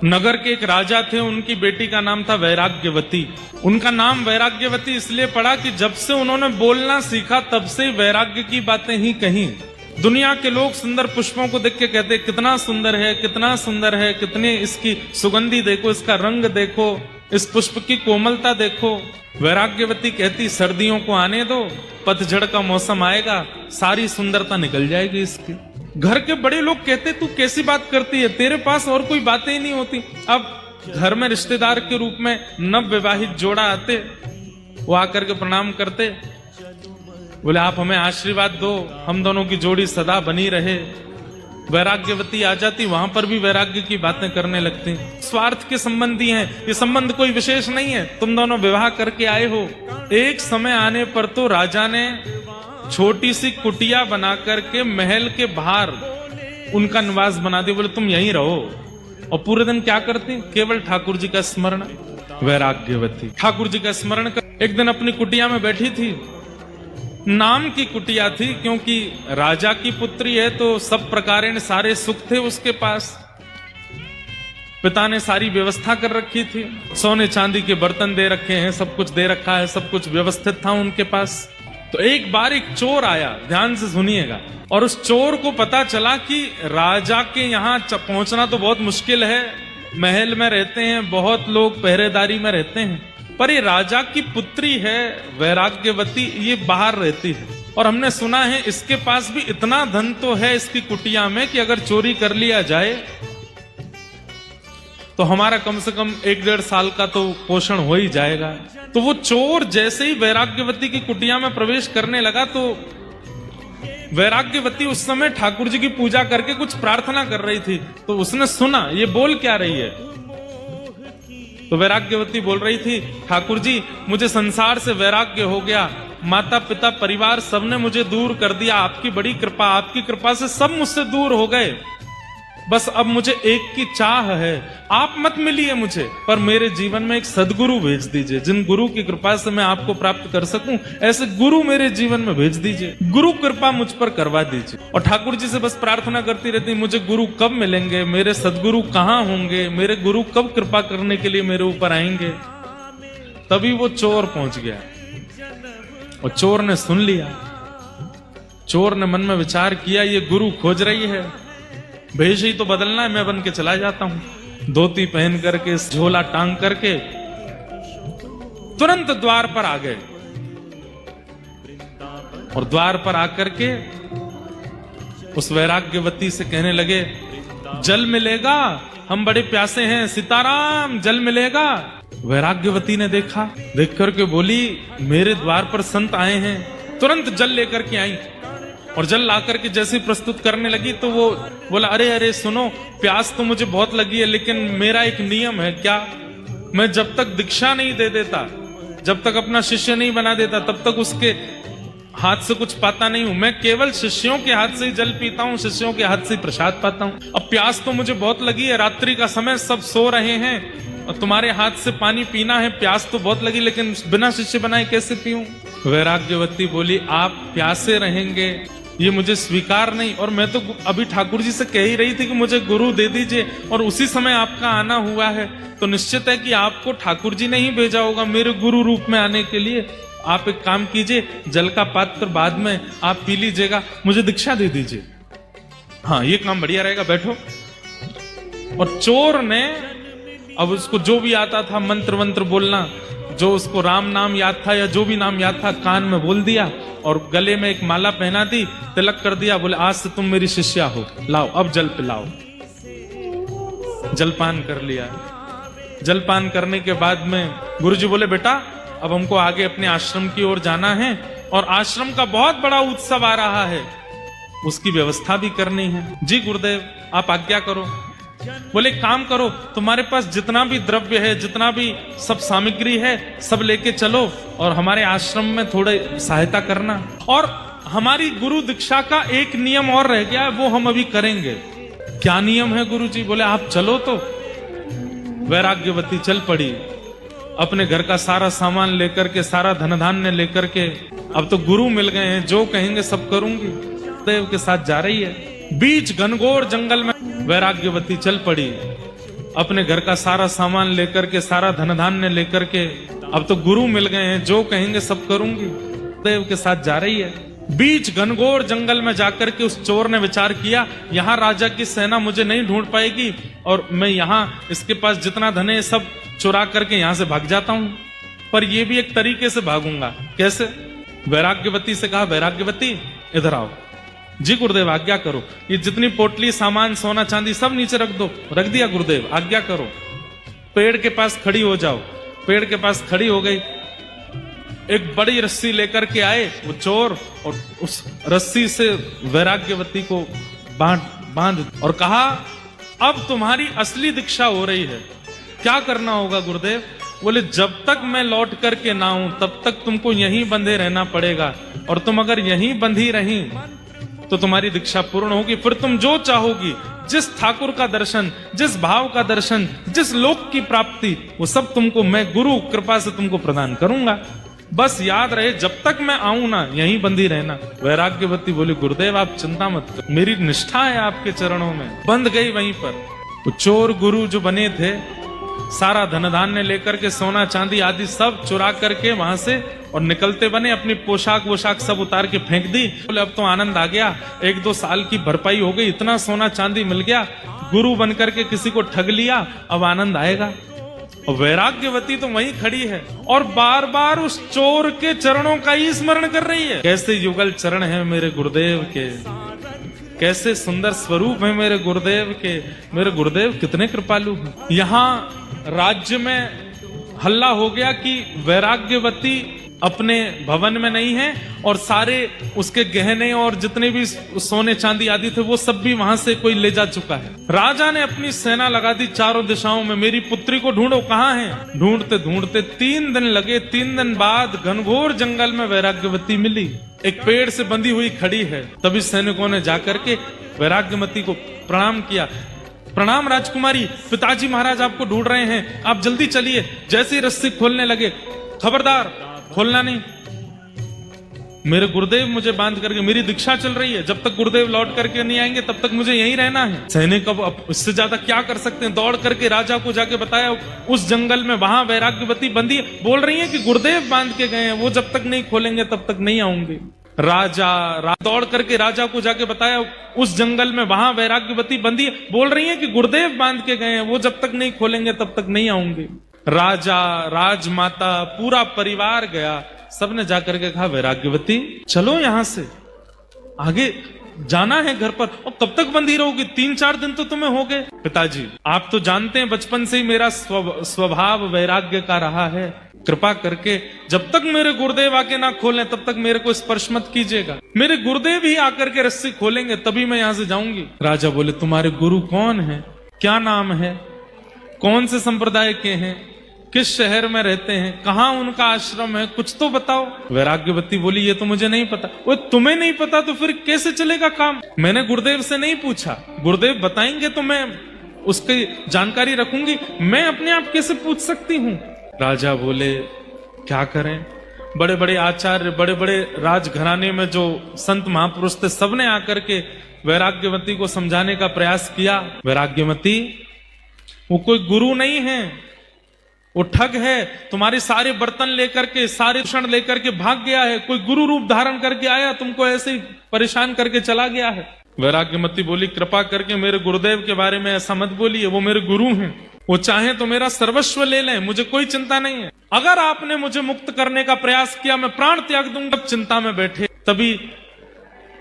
नगर के एक राजा थे, उनकी बेटी का नाम था वैराग्यवती। उनका नाम वैराग्यवती इसलिए पड़ा कि जब से उन्होंने बोलना सीखा तब से वैराग्य की बातें ही कही। दुनिया के लोग सुंदर पुष्पों को देख के कहते कितना सुंदर है, कितना सुंदर है, कितनी इसकी सुगंधी देखो, इसका रंग देखो, इस पुष्प की कोमलता देखो। वैराग्यवती कहती सर्दियों को आने दो, पतझड़ का मौसम आएगा, सारी सुंदरता निकल जाएगी इसकी। घर के बड़े लोग कहते तू कैसी बात करती है, तेरे पास और कोई बातें ही नहीं होती। अब घर में रिश्तेदार के रूप में नव विवाहित जोड़ा आते, वो आकर के प्रणाम करते, बोले आप हमें आशीर्वाद दो, हम दोनों की जोड़ी सदा बनी रहे। वैराग्यवती आ जाती, वहां पर भी वैराग्य की बातें करने लगती। स्वार्थ के संबंधी हैं, ये संबंध कोई विशेष नहीं है, तुम दोनों विवाह करके आए हो। एक समय आने पर तो राजा ने छोटी सी कुटिया बना करके महल के बाहर उनका निवास बना दिया। बोले तुम यहीं रहो। और पूरे दिन क्या करती, केवल ठाकुर जी का स्मरण। वैराग्यवती ठाकुर जी का स्मरण कर एक दिन अपनी कुटिया में बैठी थी। नाम की कुटिया थी, क्योंकि राजा की पुत्री है तो सब प्रकार सारे सुख थे उसके पास। पिता ने सारी व्यवस्था कर रखी थी, सोने चांदी के बर्तन दे रखे हैं, सब कुछ दे रखा है, सब कुछ व्यवस्थित था उनके पास। तो एक बार एक चोर आया, ध्यान से सुनिएगा, और उस चोर को पता चला कि राजा के यहाँ पहुंचना तो बहुत मुश्किल है, महल में रहते हैं, बहुत लोग पहरेदारी में रहते हैं, पर ये राजा की पुत्री है वैराग्यवती, ये बाहर रहती है। और हमने सुना है इसके पास भी इतना धन तो है इसकी कुटिया में कि अगर चोरी कर लिया जाए तो हमारा कम से कम 1-1.5 साल का तो पोषण हो ही जाएगा। तो वो चोर जैसे ही वैराग्यवती की कुटिया में प्रवेश करने लगा तो वैराग्यवती उस समय ठाकुर जी की पूजा करके कुछ प्रार्थना कर रही थी। तो उसने सुना ये बोल क्या रही है। तो वैराग्यवती बोल रही थी, ठाकुर जी मुझे संसार से वैराग्य हो गया, माता पिता परिवार सबने मुझे दूर कर दिया, आपकी बड़ी कृपा, आपकी कृपा से सब मुझसे दूर हो गए, बस अब मुझे एक की चाह है, आप मत मिलिए मुझे, पर मेरे जीवन में एक सदगुरु भेज दीजिए, जिन गुरु की कृपा से मैं आपको प्राप्त कर सकूं, ऐसे गुरु मेरे जीवन में भेज दीजिए, गुरु कृपा मुझ पर करवा दीजिए। और ठाकुर जी से बस प्रार्थना करती रहती, मुझे गुरु कब मिलेंगे, मेरे सदगुरु कहाँ होंगे, मेरे गुरु कब कृपा करने के लिए मेरे ऊपर आएंगे। तभी वो चोर पहुंच गया और चोर ने सुन लिया। चोर ने मन में विचार किया, ये गुरु खोज रही है, भेष ही तो बदलना है, मैं बन के चला जाता हूं। धोती पहन करके, झोला टांग करके तुरंत द्वार पर आ गए और द्वार पर आकर के उस वैराग्यवती से कहने लगे, जल मिलेगा, हम बड़े प्यासे हैं, सीताराम जल मिलेगा। वैराग्यवती ने देखा, देख करके बोली, मेरे द्वार पर संत आए हैं। तुरंत जल लेकर के आई और जल ला करके जैसे प्रस्तुत करने लगी तो वो बोला, अरे अरे सुनो, प्यास तो मुझे बहुत लगी है, लेकिन मेरा एक नियम है। क्या? मैं जब तक दीक्षा नहीं दे देता, जब तक अपना शिष्य नहीं बना देता, तब तक उसके हाथ से कुछ पाता नहीं हूं। मैं केवल शिष्यों के हाथ से ही जल पीता हूं, शिष्यों के हाथ से ही प्रसाद पाता हूं। अब प्यास तो मुझे बहुत लगी है, रात्रि का समय, सब सो रहे हैं और तुम्हारे हाथ से पानी पीना है, प्यास तो बहुत लगी, लेकिन बिना शिष्य बनाए कैसे पीऊं। वैराग्यवती बोली, आप प्यासे रहेंगे ये मुझे स्वीकार नहीं, और मैं तो अभी ठाकुर जी से कह ही रही थी कि मुझे गुरु दे दीजिए, और उसी समय आपका आना हुआ है, तो निश्चित है कि आपको ठाकुर जी ने ही भेजा होगा मेरे गुरु रूप में आने के लिए। आप एक काम कीजिए, जल का पात्र बाद में आप पी लीजिएगा, मुझे दीक्षा दे दीजिए। हाँ, ये काम बढ़िया रहेगा, बैठो। और चोर ने अब उसको जो भी आता था मंत्र वंत्र बोलना, जो उसको राम नाम याद था या जो भी नाम याद था, कान में बोल दिया और गले में एक माला पहना दी, तिलक कर दिया, बोले आज से तुम मेरी शिष्या हो, लाओ अब जल पिलाओ। जलपान कर लिया। जलपान करने के बाद में गुरुजी बोले, बेटा अब हमको आगे अपने आश्रम की ओर जाना है और आश्रम का बहुत बड़ा उत्सव आ रहा है, उसकी व्यवस्था भी करनी है। जी गुरुदेव आप आज्ञा करो। बोले काम करो, तुम्हारे पास जितना भी द्रव्य है, जितना भी सब सामग्री है, सब लेके चलो और हमारे आश्रम में थोड़े सहायता करना। और हमारी गुरु दीक्षा का एक नियम और रह गया है, वो हम अभी करेंगे। क्या नियम है गुरुजी? बोले आप चलो। तो वैराग्यवती चल पड़ी, अपने घर का सारा सामान लेकर के, सारा धन धान्य लेकर के। अब तो गुरु मिल गए हैं, जो कहेंगे सब करूंगी, देव के साथ जा रही है। बीच घनघोर जंगल में वैराग्यवती चल पड़ी। अपने घर का सारा सामान लेकर के, सारा धन धान्य लेकर के, अब तो गुरु मिल गए हैं, जो कहेंगे सब करूंगी, देव के साथ जा रही है। बीच घनघोर जंगल में जाकर के उस चोर ने विचार किया, यहाँ राजा की सेना मुझे नहीं ढूंढ पाएगी और मैं यहाँ इसके पास जितना धन है सब चुरा करके यहाँ से भाग जाता हूं। पर ये भी एक तरीके से भागूंगा। कैसे? वैराग्यवती से कहा, वैराग्यवती इधर आओ। जी गुरुदेव आज्ञा करो। ये जितनी पोटली सामान सोना चांदी सब नीचे रख दो। रख दिया गुरुदेव, आज्ञा करो। पेड़ के पास खड़ी हो जाओ। पेड़ के पास खड़ी हो गई। एक बड़ी रस्सी लेकर के आए वो चोर और उस रस्सी से वैराग्यवती को बांध और कहा, अब तुम्हारी असली दीक्षा हो रही है। क्या करना होगा गुरुदेव? बोले, जब तक मैं लौट करके ना आऊं तब तक तुमको यहीं बंधे रहना पड़ेगा, और तुम अगर यहीं बंधी रही तो तुम्हारी दीक्षा पूर्ण होगी। फिर तुम जो चाहोगी, जिस ठाकुर का दर्शन, जिस भाव का दर्शन, जिस लोक की प्राप्ति, वो सब तुमको मैं गुरु कृपा से तुमको प्रदान करूंगा। बस याद रहे, जब तक मैं आऊं ना यहीं बंधी रहना। वैराग्यवती बोली, गुरुदेव आप चिंता मत करो, मेरी निष्ठा है आपके चरणों में। बंध गई वहीं पर। वो चोर गुरु जो बने थे, सारा धन धान्य लेकर के, सोना चांदी आदि सब चुरा करके वहां से और निकलते बने। अपनी पोशाक वोशाक सब उतार के फेंक दी। बोले, अब तो आनंद आ गया, 1-2 साल की भरपाई हो गई, इतना सोना चांदी मिल गया, गुरु बन करके किसी को ठग लिया, अब आनंद आएगा। और वैराग्यवती तो वहीं खड़ी है और बार बार उस चोर के चरणों का ही स्मरण कर रही है। कैसे युगल चरण है मेरे गुरुदेव के, कैसे सुंदर स्वरूप है मेरे गुरुदेव के। मेरे गुरुदेव कितने कृपालु हैं। यहाँ राज्य में हल्ला हो गया कि वैराग्यवती अपने भवन में नहीं है और सारे उसके गहने और जितने भी सोने चांदी आदि थे वो सब भी वहां से कोई ले जा चुका है। राजा ने अपनी सेना लगा दी चारों दिशाओं में, मेरी पुत्री को ढूंढो, कहाँ है। ढूंढते ढूंढते 3 दिन लगे। 3 दिन बाद घनघोर जंगल में वैराग्यवती मिली, एक पेड़ से बंधी हुई खड़ी है। तभी सैनिकों ने जाकर के वैराग्यवती को प्रणाम किया। प्रणाम राजकुमारी, पिताजी महाराज आपको ढूंढ रहे हैं, आप जल्दी चलिए। जैसे ही रस्सी खोलने लगे, खबरदार खोलना नहीं, मेरे गुरुदेव मुझे बांध करके, मेरी दीक्षा चल रही है, जब तक गुरुदेव लौट करके नहीं आएंगे तब तक मुझे यहीं रहना है। सैनिक अब इससे ज्यादा क्या कर सकते हैं। दौड़ करके राजा को जाके बताया, उस जंगल में वहां वैराग्यवती बंदी है, बोल रही है कि गुरुदेव बांध के गए हैं, वो जब तक नहीं खोलेंगे तब तक नहीं आऊंगी। राजा दौड़ करके राजा को जाके बताया, उस जंगल में वहां वैराग्यवती बंदी है, बोल रही है कि गुरुदेव बांध के गए हैं, वो जब तक नहीं खोलेंगे तब तक नहीं आऊंगी। राजा, राजमाता, पूरा परिवार गया। सबने जाकर के कहा, वैराग्यवती चलो यहां से, आगे जाना है घर पर, और कब तक बंधी रहोगी? 3-4 दिन तो तुम्हें हो गए। पिताजी आप तो जानते हैं बचपन से ही मेरा स्वभाव वैराग्य का रहा है, कृपा करके जब तक मेरे गुरुदेव आके ना खोलें तब तक मेरे को स्पर्श मत कीजिएगा। मेरे गुरुदेव ही आकर के रस्सी खोलेंगे तभी मैं यहां से जाऊंगी। राजा बोले, तुम्हारे गुरु कौन है, क्या नाम है, कौन से संप्रदाय के हैं, किस शहर में रहते हैं, कहाँ उनका आश्रम है, कुछ तो बताओ। वैराग्यवती बोली, ये तो मुझे नहीं पता। वो तुम्हें नहीं पता तो फिर कैसे चलेगा काम? मैंने गुरुदेव से नहीं पूछा, गुरुदेव बताएंगे तो मैं उसकी जानकारी रखूंगी, मैं अपने आप कैसे पूछ सकती हूँ। राजा बोले, क्या करें, बड़े बड़े आचार्य, बड़े बड़े राजघराने में जो संत महापुरुष थे, सबने आकर के वैराग्यवती को समझाने का प्रयास किया। वैराग्यवती वो कोई गुरु नहीं है, वो ठग है, तुम्हारे सारे बर्तन लेकर के, सारे क्षण लेकर के भाग गया है, कोई गुरु रूप धारण करके आया, तुमको ऐसे ही परेशान करके चला गया है। वैराग्यवती बोली, कृपा करके मेरे गुरुदेव के बारे में ऐसा मत बोलिए, वो मेरे गुरु हैं, वो चाहे तो मेरा सर्वस्व ले लें, मुझे कोई चिंता नहीं है। अगर आपने मुझे मुक्त करने का प्रयास किया, मैं प्राण त्याग दूंगा। चिंता में बैठे, तभी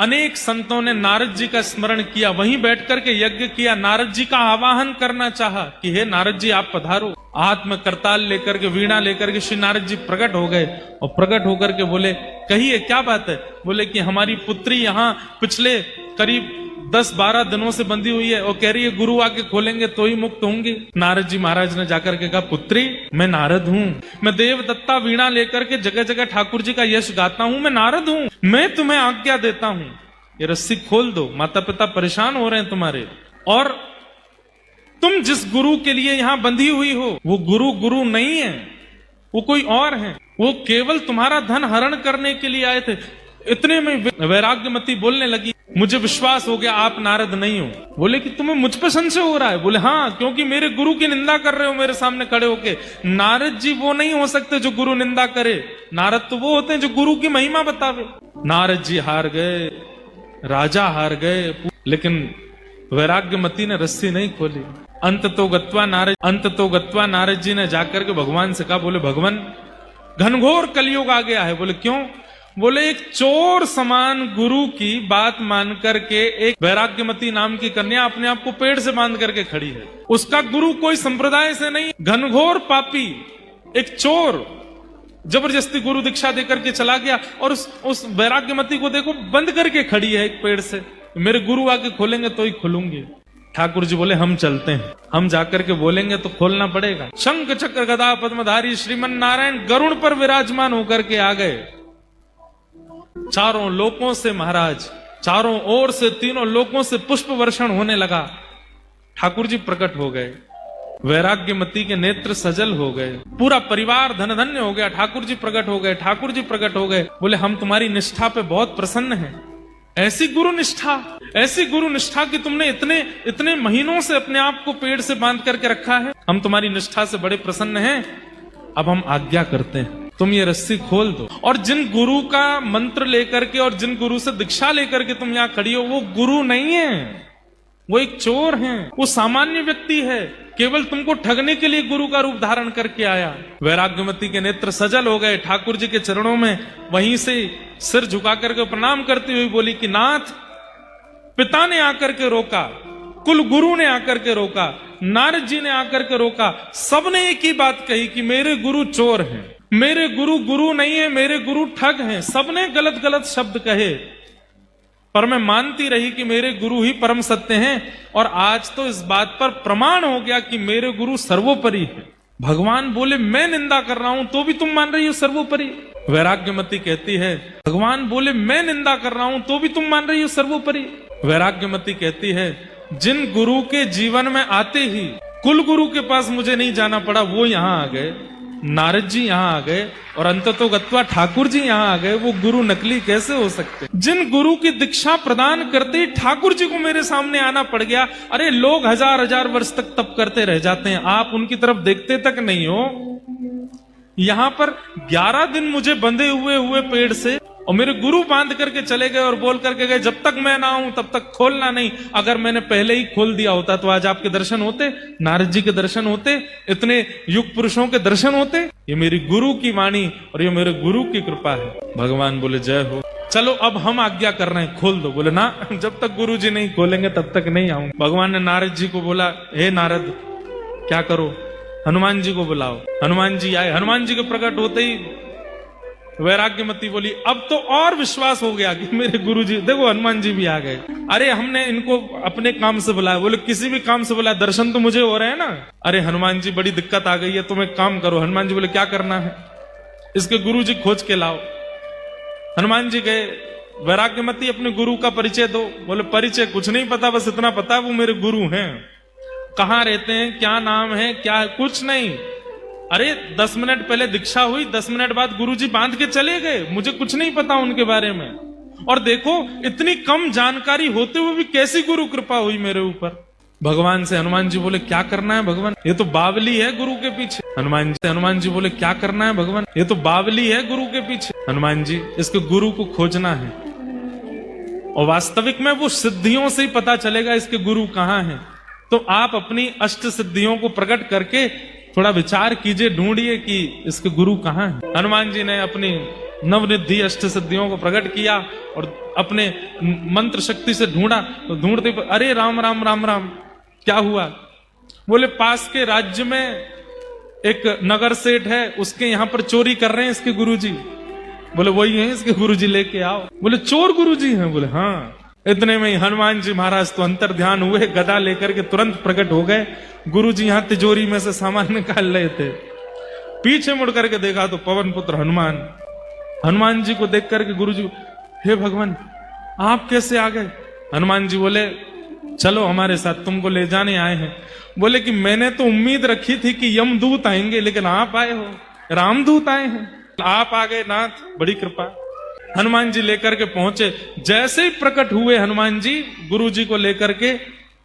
अनेक संतों ने नारद जी का स्मरण किया, वहीं बैठ करके यज्ञ किया, नारद जी का आवाहन करना चाहा कि हे नारद जी आप पधारो। हाथ में करताल लेकर के, वीणा लेकर के श्री नारद जी प्रकट हो गए और प्रकट होकर के बोले, कहिए क्या बात है। बोले कि हमारी पुत्री यहाँ पिछले करीब 10-12 दिनों से बंधी हुई है और कह रही है गुरु आके खोलेंगे तो ही मुक्त होंगे। नारद जी महाराज ने जाकर के कहा, पुत्री मैं नारद हूँ, मैं देवदत्ता वीणा लेकर के जगह जगह ठाकुर जी का यश गाता हूँ, मैं नारद हूँ, मैं तुम्हें आज्ञा देता हूँ, ये रस्सी खोल दो, माता पिता परेशान हो रहे हैं तुम्हारे, और तुम जिस गुरु के लिए यहां बंधी हुई हो वो गुरु नहीं है, वो कोई और है, वो केवल तुम्हारा धन हरण करने के लिए आए थे। इतने में वैराग्यमती बोलने लगी, मुझे विश्वास हो गया आप नारद नहीं हो। बोले कि तुम्हें मुझ पर संशय हो रहा है? बोले हाँ, क्योंकि मेरे गुरु की निंदा कर रहे हो मेरे सामने खड़े होके। नारद जी वो नहीं हो सकते जो गुरु निंदा करे, नारद तो वो होते हैं जो गुरु की महिमा बतावे। नारद जी हार गए, राजा हार गए, लेकिन वैराग्यमती ने रस्सी नहीं खोली। अंत तो गत्वा नारद जी ने जाकर के भगवान से कहा, बोले भगवान घनघोर कलयुग आ गया है। बोले क्यों? बोले एक चोर समान गुरु की बात मान करके एक वैराग्यमती नाम की कन्या अपने आप को पेड़ से बांध करके खड़ी है। उसका गुरु कोई संप्रदाय से नहीं, घनघोर पापी एक चोर जबरदस्ती गुरु दीक्षा देकर के चला गया, और उस वैराग्यमती को देखो बंद करके खड़ी है एक पेड़ से। मेरे गुरु आके खोलेंगे तो ही खोलूंगी। ठाकुर जी बोले हम चलते हैं, हम जाकर के बोलेंगे तो खोलना पड़ेगा। शंख चक्र गदा पद्मधारी श्रीमन नारायण गरुड़ पर विराजमान होकर के आ गए। चारों लोकों से महाराज, चारों ओर से तीनों लोकों से पुष्प वर्षण होने लगा। ठाकुर जी प्रकट हो गए, वैराग्यमती के नेत्र सजल हो गए, पूरा परिवार धन धन्य हो गया। ठाकुर जी प्रकट हो गए, ठाकुर जी प्रकट हो गए। बोले हम तुम्हारी निष्ठा पे बहुत प्रसन्न हैं। ऐसी गुरु निष्ठा कि तुमने इतने महीनों से अपने आप को पेड़ से बांध करके रखा है। हम तुम्हारी निष्ठा से बड़े प्रसन्न हैं। अब हम आज्ञा करते हैं, तुम ये रस्सी खोल दो। और जिन गुरु का मंत्र लेकर के और जिन गुरु से दीक्षा लेकर के तुम यहाँ खड़ी हो, वो गुरु नहीं है, वो एक चोर है, वो सामान्य व्यक्ति है, केवल तुमको ठगने के लिए गुरु का रूप धारण करके आया। वैराग्यमती के नेत्र सजल हो गए, ठाकुर जी के चरणों में वहीं से सिर झुका करके प्रणाम करती हुई बोली कि नाथ, पिता ने आकर के रोका, कुल गुरु ने आकर के रोका, नारद जी ने आकर के रोका, सबने एक ही बात कही कि मेरे गुरु चोर हैं, मेरे गुरु नहीं है, मेरे गुरु ठग हैं। सबने गलत गलत शब्द कहे, पर मैं मानती रही कि मेरे गुरु ही परम सत्य हैं। और आज तो इस बात पर प्रमाण हो गया कि मेरे गुरु सर्वोपरि है। भगवान बोले मैं निंदा कर रहा हूं तो भी तुम मान रही हो सर्वोपरि। वैराग्यमती कहती है, भगवान बोले मैं निंदा कर रहा हूं तो भी तुम मान रही हो सर्वोपरि। वैराग्यमती कहती है, जिन गुरु के जीवन में आते ही कुल गुरु के पास मुझे नहीं जाना पड़ा, वो यहां आ गए, नारद जी यहां आ गए, और अंततो गत्वा ठाकुर जी यहां आ गए, वो गुरु नकली कैसे हो सकते? जिन गुरु की दीक्षा प्रदान करते ही ठाकुर जी को मेरे सामने आना पड़ गया। अरे लोग हजार हजार वर्ष तक तप करते रह जाते हैं, आप उनकी तरफ देखते तक नहीं हो। यहां पर 11 दिन मुझे बंधे हुए पेड़ से, और मेरे गुरु बांध करके चले गए और बोल करके गए जब तक मैं ना आऊं तब तक खोलना नहीं। अगर मैंने पहले ही खोल दिया होता तो आज आपके दर्शन होते, नारद जी के दर्शन होते, इतने युग पुरुषों के दर्शन होते। ये मेरी गुरु की वाणी और ये मेरे गुरु की कृपा है। भगवान बोले जय हो, चलो अब हम आज्ञा कर रहे हैं, खोल दो। बोले ना, जब तक गुरु जी नहीं खोलेंगे तब तक नहीं आऊंगा। भगवान ने नारद जी को बोला, हे नारद क्या करो, हनुमान जी को बुलाओ। हनुमान जी आए, हनुमान जी के प्रकट होते ही वैराग्यमती बोली अब तो और विश्वास हो गया कि मेरे गुरुजी, देखो हनुमान जी भी आ गए। अरे हमने इनको अपने काम से बुलाया। बोले किसी भी काम से बुलाया, दर्शन तो मुझे हो रहे हैं ना। अरे हनुमान जी बड़ी दिक्कत आ गई है, तुम एक काम करो। हनुमान जी बोले क्या करना है? इसके गुरुजी खोज के लाओ। हनुमान जी गए, वैराग्यमती अपने गुरु का परिचय दो। बोले परिचय कुछ नहीं पता, बस इतना पता वो मेरे गुरु हैं। कहाँ रहते हैं, क्या नाम है, क्या, कुछ नहीं। अरे 10 मिनट पहले दीक्षा हुई, 10 मिनट बाद गुरुजी बांध के चले गए, मुझे कुछ नहीं पता उनके बारे में। और देखो इतनी कम जानकारी होते हुए भी कैसी गुरु कृपा हुई मेरे ऊपर। भगवान से हनुमान जी बोले क्या करना है भगवान, ये तो बावली है गुरु के पीछे। हनुमान जी बोले क्या करना है भगवान, ये तो बावली है गुरु के पीछे। हनुमान जी इसके गुरु को खोजना है, और वास्तविक में वो सिद्धियों से ही पता चलेगा इसके गुरु कहाँ हैं। तो आप अपनी अष्ट सिद्धियों को प्रकट करके थोड़ा विचार कीजिए, ढूंढिए कि इसके गुरु कहाँ हैं। हनुमान जी ने अपनी नवनिधि अष्ट सिद्धियों को प्रकट किया और अपने मंत्र शक्ति से ढूंढा। तो ढूंढते अरे राम राम राम राम, क्या हुआ? बोले पास के राज्य में एक नगर सेठ है, उसके यहाँ पर चोरी कर रहे हैं इसके गुरुजी। बोले वही है इसके गुरुजी, लेके आओ। बोले चोर गुरुजी हैं? बोले हाँ। इतने में ही हनुमान जी महाराज तो अंतर ध्यान हुए, गदा लेकर के तुरंत प्रकट हो गए। गुरुजी यहाँ तिजोरी में से सामान निकाल रहे थे, पीछे मुड़ करके देखा तो पवन पुत्र हनुमान। हनुमान जी को देख करके गुरुजी, हे भगवान आप कैसे आ गए? हनुमान जी बोले चलो हमारे साथ, तुमको ले जाने आए हैं। बोले कि मैंने तो उम्मीद रखी थी कि यमदूत आएंगे, लेकिन आप आए हो, रामदूत आए हैं। आप आ गए नाथ, बड़ी कृपा। हनुमान जी लेकर के पहुंचे। जैसे ही प्रकट हुए हनुमान जी गुरु जी को लेकर के,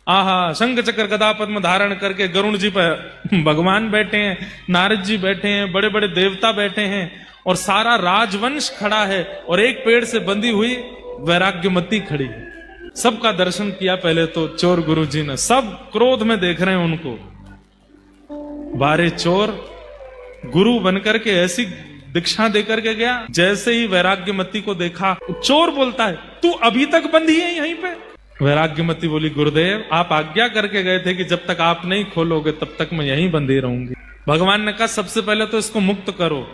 आहा, शंख चक्र गदा पद्म धारण करके गरुण जी पर भगवान बैठे हैं, नारद जी बैठे हैं, बड़े बड़े देवता बैठे हैं और सारा राजवंश खड़ा है और एक पेड़ से बंधी हुई वैराग्यमती खड़ी है। सबका दर्शन किया पहले तो चोर गुरु जी ने, सब क्रोध में देख रहे हैं उनको। बारे चोर गुरु बनकर के ऐसी दीक्षा देकर के गया, जैसे ही वैराग्यमती को देखा चोर बोलता है, तू अभी तक बंधी है यहीं पे? वैराग्यमती बोली, गुरुदेव आप आज्ञा करके गए थे कि जब तक आप नहीं खोलोगे तब तक मैं यहीं बंधी रहूंगी। भगवान ने कहा सबसे पहले तो इसको मुक्त करो।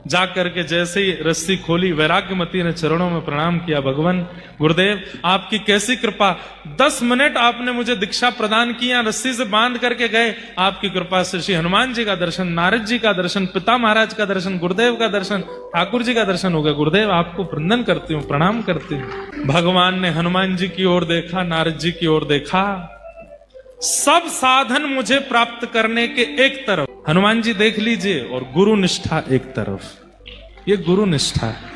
जा करके जैसे ही रस्सी खोली, वैराग्यमती ने चरणों में प्रणाम किया, भगवान गुरुदेव आपकी कैसी कृपा, 10 मिनट आपने मुझे दीक्षा प्रदान किया, रस्सी से बांध करके गए, आपकी कृपा से श्री हनुमान जी का दर्शन, नारद जी का दर्शन, पिता महाराज का दर्शन, गुरुदेव का दर्शन, ठाकुर जी का दर्शन हो गया। गुरुदेव आपको वंदन करती हूँ, प्रणाम करती हूँ। भगवान ने हनुमान जी की ओर देखा, नारद जी की ओर देखा, सब साधन मुझे प्राप्त करने के एक तरफ, हनुमान जी देख लीजिए, और गुरु निष्ठा एक तरफ। ये गुरु निष्ठा है।